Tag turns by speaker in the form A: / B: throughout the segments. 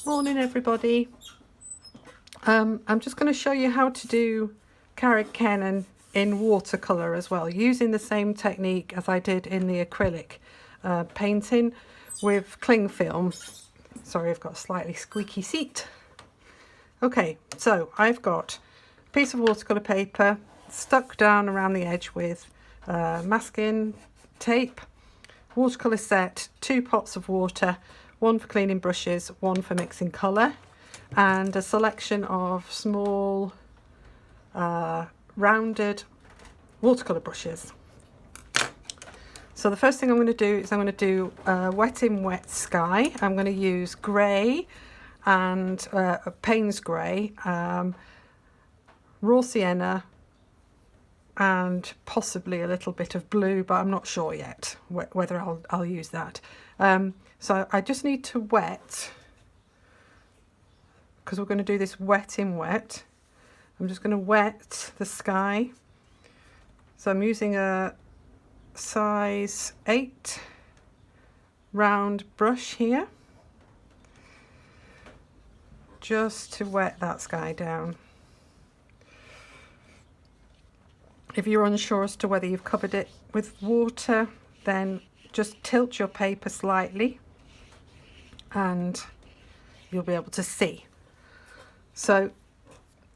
A: Morning everybody. I'm just going to show you how to do Carreg Cennen in watercolour as well, using the same technique as I did in the acrylic painting with cling film. Sorry, I've got a slightly squeaky seat. Okay, so I've got a piece of watercolour paper stuck down around the edge with masking tape, watercolour set, 2 pots of water, one for cleaning brushes, one for mixing colour, and a selection of small rounded watercolour brushes. So the first thing I'm going to do is I'm going to do wet in wet sky. I'm going to use grey and Payne's grey, raw sienna, and possibly a little bit of blue, but I'm not sure yet whether I'll use that. So I just need to wet, because we're going to do this wet in wet. I'm just going to wet the sky. So I'm using a size 8 round brush here, just to wet that sky down. If you're unsure as to whether you've covered it with water, then just tilt your paper slightly and you'll be able to see. So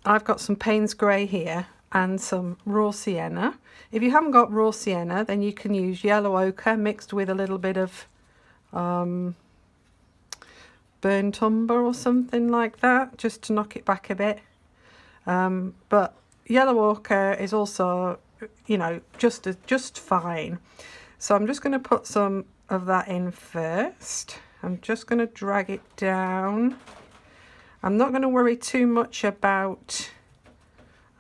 A: I've got some Payne's grey here and some raw sienna. If you haven't got raw sienna, then you can use yellow ochre mixed with a little bit of burnt umber or something like that, just to knock it back a bit. But yellow ochre is also, you know, just fine. So I'm just going to put some of that in first. I'm just going to drag it down. I'm not going to worry too much about,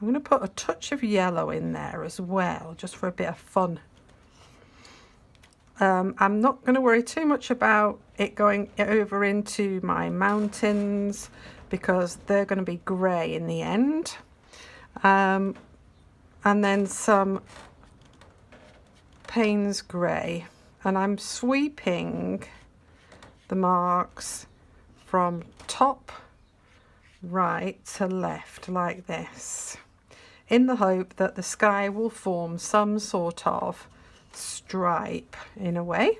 A: I'm going to put a touch of yellow in there as well, just for a bit of fun. I'm not going to worry too much about it going over into my mountains, because they're going to be grey in the end. And then some Payne's grey, and I'm sweeping the marks from top right to left like this, in the hope that the sky will form some sort of stripe in a way.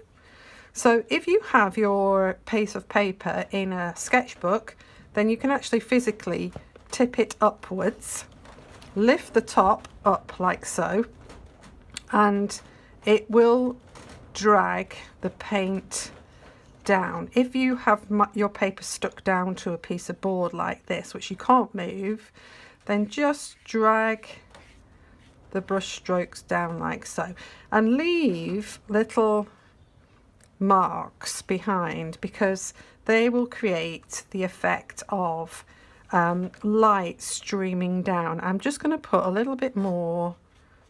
A: So if you have your piece of paper in a sketchbook, then you can actually physically tip it upwards, lift the top up like so, and it will drag the paint down. If you have your paper stuck down to a piece of board like this, which you can't move, then just drag the brush strokes down like so, and leave little marks behind, because they will create the effect of light streaming down. I'm just going to put a little bit more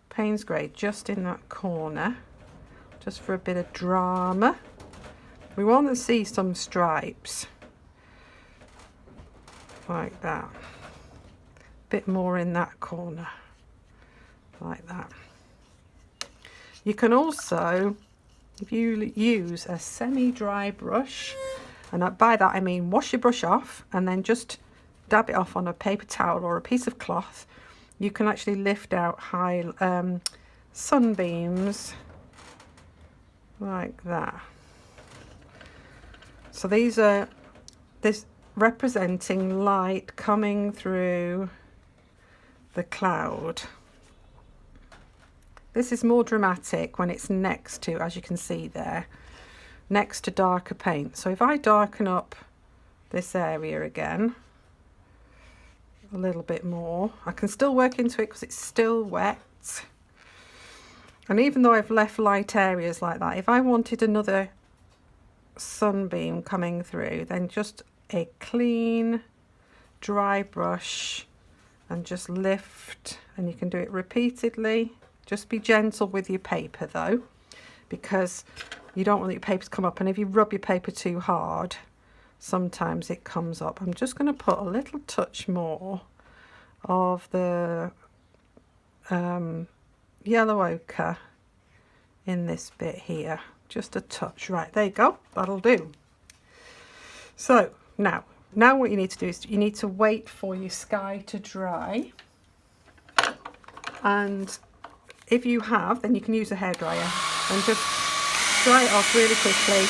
A: Payne's grey just in that corner, just for a bit of drama. We want to see some stripes like that. Bit more in that corner like that. You can also, if you use a semi-dry brush, and by that I mean wash your brush off and then just dab it off on a paper towel or a piece of cloth, you can actually lift out high sunbeams like that. So these are representing light coming through the cloud. This is more dramatic when it's next to, as you can see there, next to darker paint. So if I darken up this area again a little bit more, I can still work into it because it's still wet. And even though I've left light areas like that, if I wanted another sunbeam coming through, then just a clean dry brush and just lift, and you can do it repeatedly. Just be gentle with your paper though, because you don't want your paper to come up, and if you rub your paper too hard, sometimes it comes up. I'm just going to put a little touch more of the yellow ochre in this bit here, just a touch. Right, there you go, that'll do. So now now what you need to do is you need to wait for your sky to dry, and if you have, then you can use a hairdryer and just dry it off really quickly.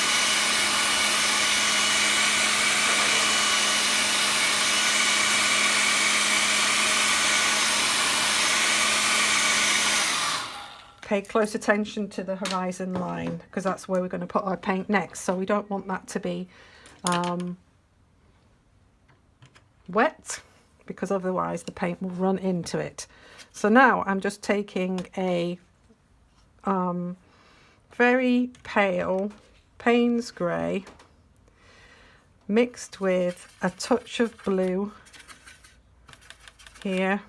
A: Pay close attention to the horizon line, because that's where we're going to put our paint next, so we don't want that to be wet, because otherwise the paint will run into it. So now I'm just taking a very pale Payne's grey mixed with a touch of blue here.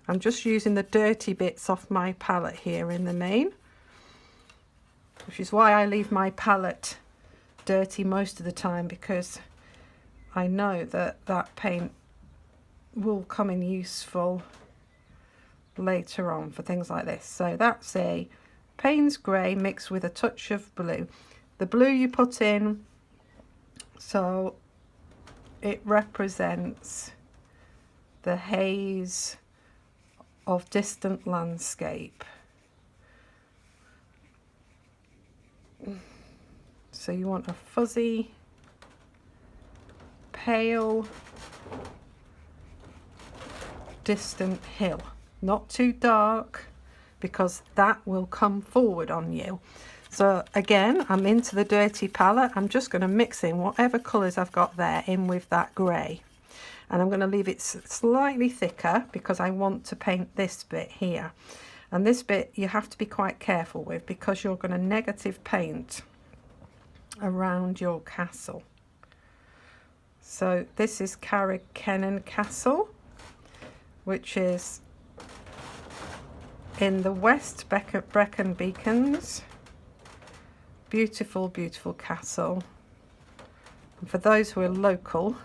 A: I'm just using the dirty bits off my palette here in the main, which is why I leave my palette dirty most of the time, because I know that that paint will come in useful later on for things like this. So that's a Payne's grey mixed with a touch of blue. The blue you put in so it represents the haze of distant landscape. So you want a fuzzy, pale, distant hill, not too dark, because that will come forward on you. So again, I'm into the dirty palette. I'm just going to mix in whatever colours I've got there in with that grey. And I'm going to leave it slightly thicker because I want to paint this bit here. And this bit you have to be quite careful with, because you're going to negative paint around your castle. So this is Carreg Cennen Castle, which is in the West Brecon Beacons. Beautiful, beautiful castle. And for those who are local,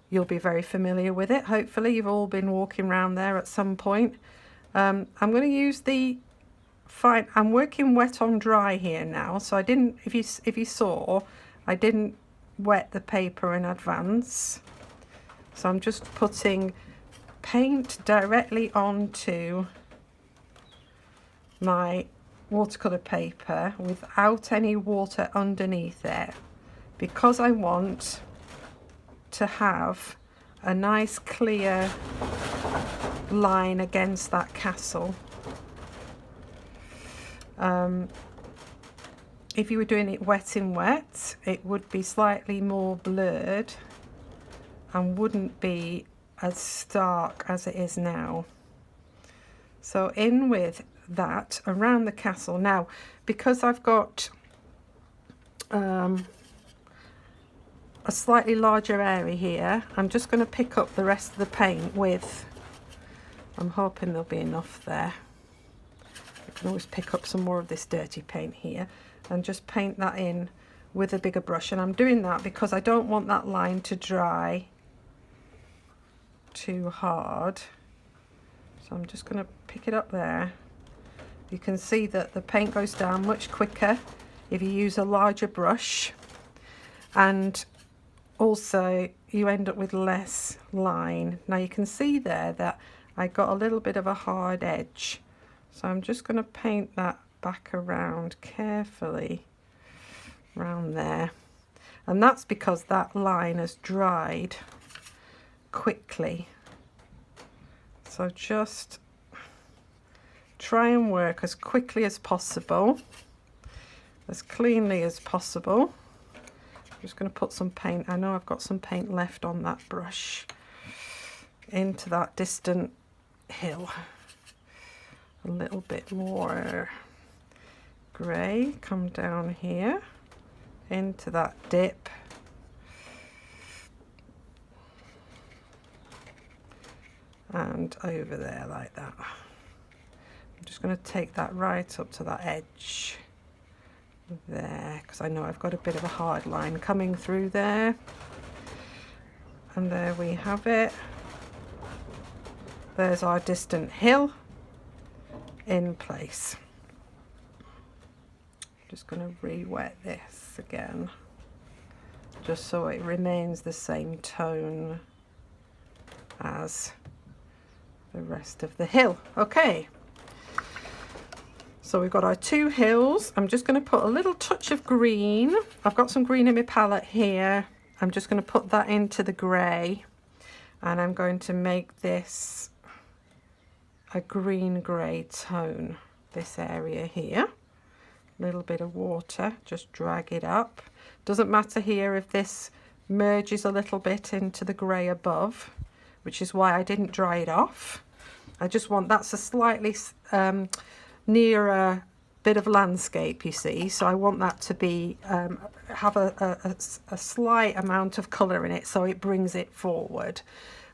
A: you'll be very familiar with it. Hopefully you've all been walking around there at some point. I'm going to use the fine. I'm working wet on dry here now, so I didn't, if you saw, I didn't wet the paper in advance. So I'm just putting paint directly onto my watercolour paper without any water underneath it, because I want to have a nice clear line against that castle. If you were doing it wet in wet, it would be slightly more blurred and wouldn't be as stark as it is now. So in with that around the castle. Now, because I've got a slightly larger area here, I'm just going to pick up the rest of the paint with, I'm hoping there'll be enough there. I can always pick up some more of this dirty paint here and just paint that in with a bigger brush. And I'm doing that because I don't want that line to dry too hard. So I'm just going to pick it up there. You can see that the paint goes down much quicker if you use a larger brush, and also you end up with less line. Now you can see there that I got a little bit of a hard edge, so I'm just going to paint that back around carefully around there, and that's because that line has dried quickly. So just try and work as quickly as possible, as cleanly as possible. I'm just going to put some paint, I know I've got some paint left on that brush, into that distant hill. A little bit more grey, come down here into that dip. And over there like that. I'm just going to take that right up to that edge there, because I know I've got a bit of a hard line coming through there. And there we have it. There's our distant hill in place. I'm just going to re-wet this again, just so it remains the same tone as the rest of the hill. Okay, so we've got our two hills. I'm just going to put a little touch of green. I've got some green in my palette here. I'm just going to put that into the grey, and I'm going to make this a green grey tone, this area here. A little bit of water, just drag it up. Doesn't matter here if this merges a little bit into the grey above, which is why I didn't dry it off. I just want, that's a slightly nearer bit of landscape, you see, so I want that to be have a slight amount of colour in it, so it brings it forward.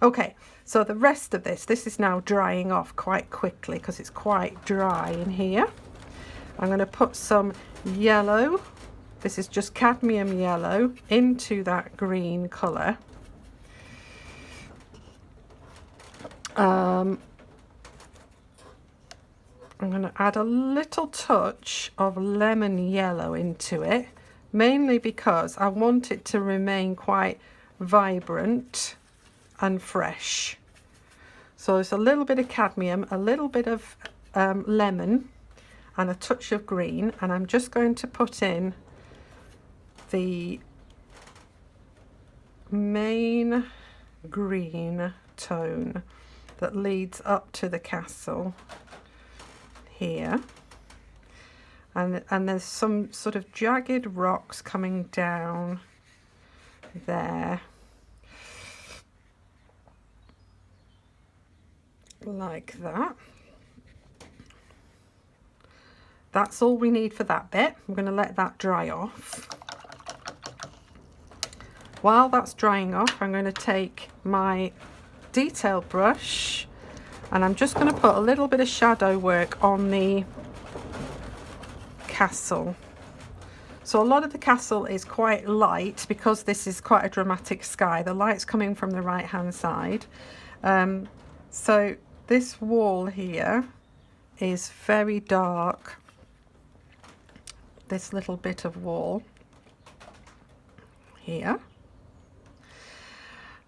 A: Okay, so the rest of this is now drying off quite quickly because it's quite dry in here. I'm going to put some yellow, this is just cadmium yellow, into that green colour. I'm going to add a little touch of lemon yellow into it, mainly because I want it to remain quite vibrant and fresh. So it's a little bit of cadmium, a little bit of lemon, and a touch of green, and I'm just going to put in the main green tone that leads up to the castle here, and there's some sort of jagged rocks coming down there like that. That's all we need for that bit. I'm going to let that dry off. While that's drying off, I'm going to take my detail brush and I'm just going to put a little bit of shadow work on the castle. So a lot of the castle is quite light because this is quite a dramatic sky. The light's coming from the right hand side. So this wall here is very dark. This little bit of wall here,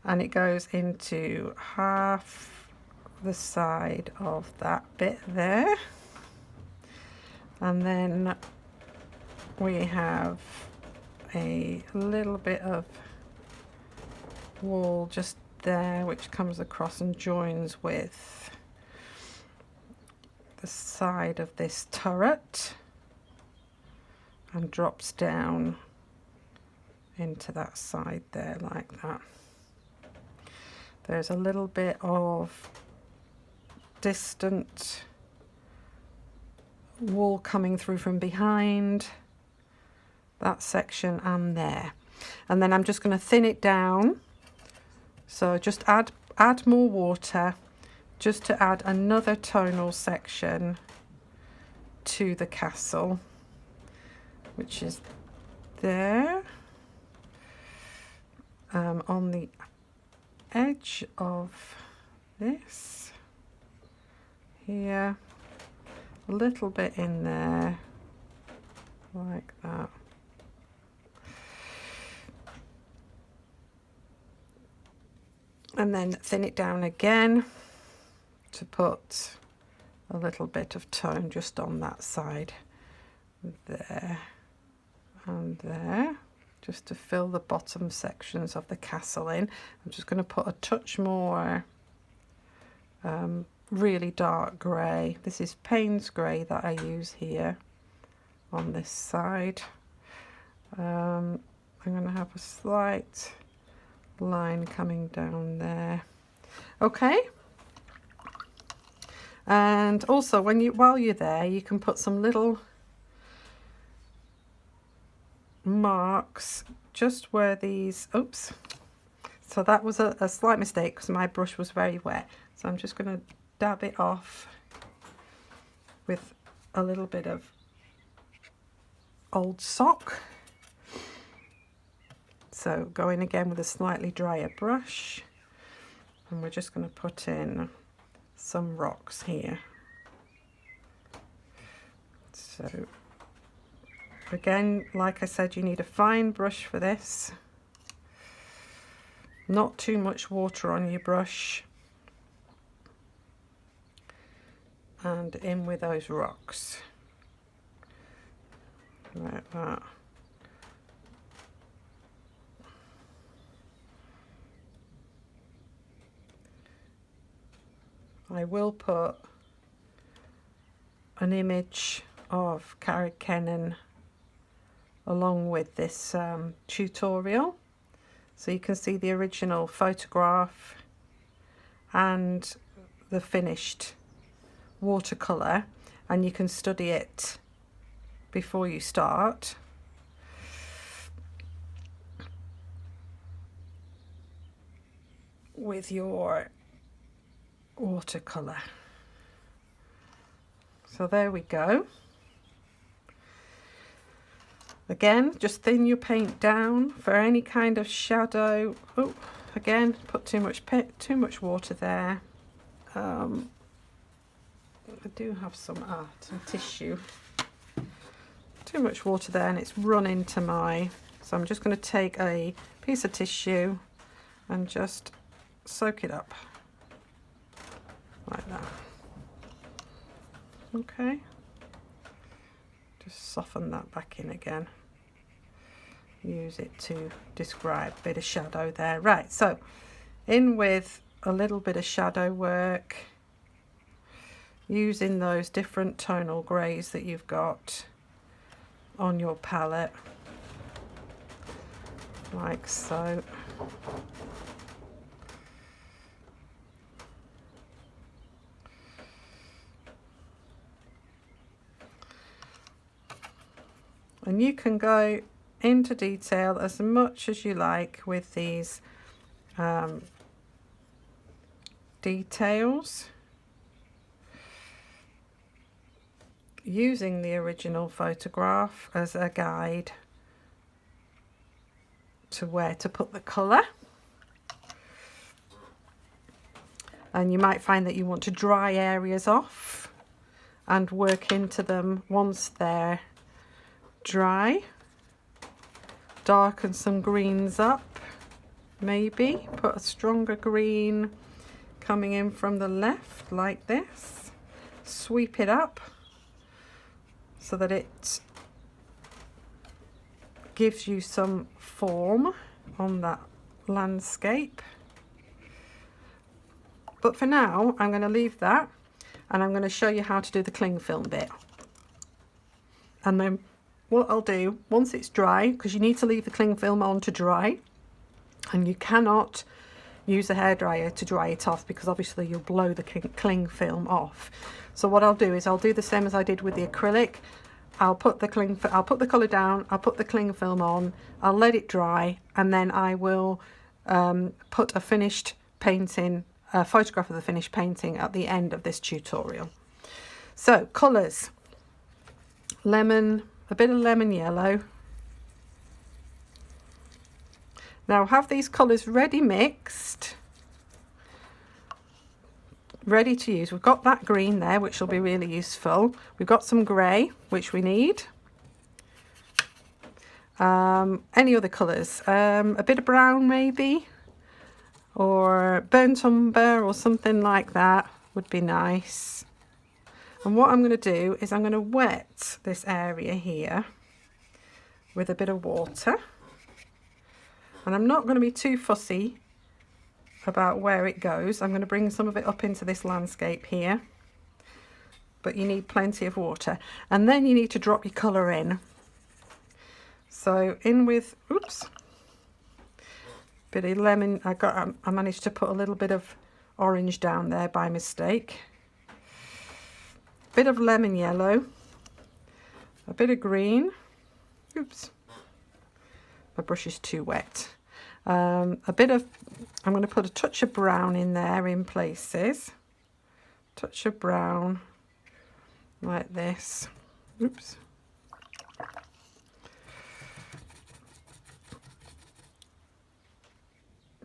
A: and it goes into half the side of that bit there, and then we have a little bit of wall just there which comes across and joins with the side of this turret and drops down into that side there like that. There's a little bit of distant wall coming through from behind that section and there, and then I'm just going to thin it down. So just add more water just to add another tonal section to the castle, which is there on the edge of this here, a little bit in there like that. And then thin it down again to put a little bit of tone just on that side there and there, just to fill the bottom sections of the castle in. I'm just going to put a touch more really dark grey. This is Payne's grey that I use here on this side. I'm going to have a slight line coming down there. Okay, and also while you're there, you can put some little marks just where these, oops, so that was a slight mistake because my brush was very wet, so I'm just going to dab it off with a little bit of old sock. So going again with a slightly drier brush, and we're just going to put in some rocks here. So again, like I said, you need a fine brush for this. Not too much water on your brush. And in with those rocks. Like that. I will put an image of Carreg Cennen along with this tutorial, so you can see the original photograph and the finished watercolour, and you can study it before you start. With your watercolour. So there we go. Again, just thin your paint down for any kind of shadow. Oh, again, put too much water there. I do have some tissue. Too much water there, and it's run into my. So I'm just going to take a piece of tissue and just soak it up like that. Okay, just soften that back in again. Use it to describe a bit of shadow there. Right, so in with a little bit of shadow work, using those different tonal greys that you've got on your palette, like so. And you can go into detail as much as you like with these details, using the original photograph as a guide to where to put the colour. And you might find that you want to dry areas off and work into them once they're dry. Darken some greens up, maybe put a stronger green coming in from the left like this. Sweep it up so that it gives you some form on that landscape. But for now, I'm going to leave that, and I'm going to show you how to do the cling film bit. And then what I'll do, once it's dry, because you need to leave the cling film on to dry, and you cannot use a hairdryer to dry it off, because obviously you'll blow the cling film off. So what I'll do is I'll do the same as I did with the acrylic. I'll put the colour down, I'll put the cling film on, I'll let it dry, and then I will put a finished painting, a photograph of the finished painting at the end of this tutorial. So colours, lemon, a bit of lemon yellow. Now have these colours ready mixed, ready to use. We've got that green there, which will be really useful. We've got some grey, which we need. Any other colours? A bit of brown maybe, or burnt umber or something like that would be nice. And what I'm going to do is I'm going to wet this area here with a bit of water. And I'm not going to be too fussy about where it goes. I'm going to bring some of it up into this landscape here. But you need plenty of water. And then you need to drop your colour in. So in with, oops, bit of lemon. I managed to put a little bit of orange down there by mistake. Bit of lemon yellow, a bit of green. Oops, my brush is too wet. A bit of, I'm going to put a touch of brown in there in places. Touch of brown, like this. Oops.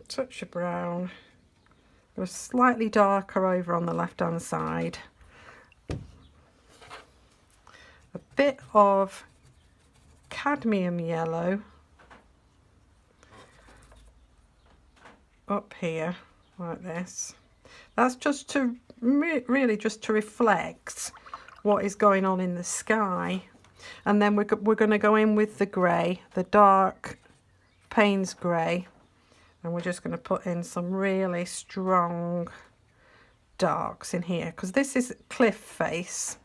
A: Touch of brown. It was slightly darker over on the left-hand side. A bit of cadmium yellow, up here like this. That's just to really just to reflect what is going on in the sky. And then we're going to go in with the grey, the dark Payne's grey, and we're just going to put in some really strong darks in here, because this is cliff face,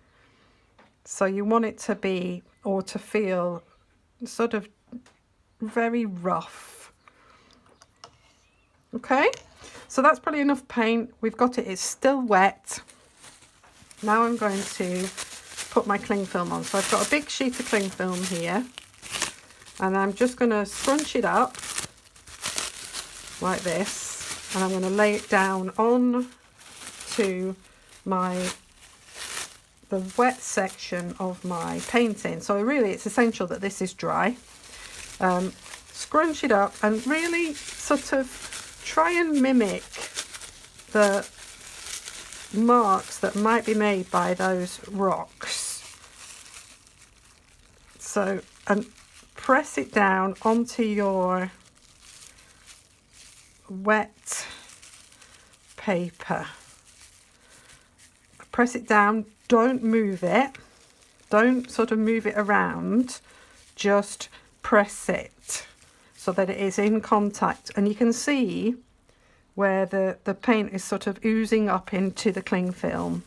A: so you want it to be, or to feel, sort of very rough. Okay, so that's probably enough paint. We've got it, it's still wet. Now I'm going to put my cling film on. So I've got a big sheet of cling film here, and I'm just going to scrunch it up like this, and I'm going to lay it down on to the wet section of my painting. So really it's essential that this is dry. Scrunch it up and really sort of try and mimic the marks that might be made by those rocks. So, and press it down onto your wet paper. Press it down, don't move it, don't sort of move it around, just press it so that it is in contact, and you can see where the paint is sort of oozing up into the cling film.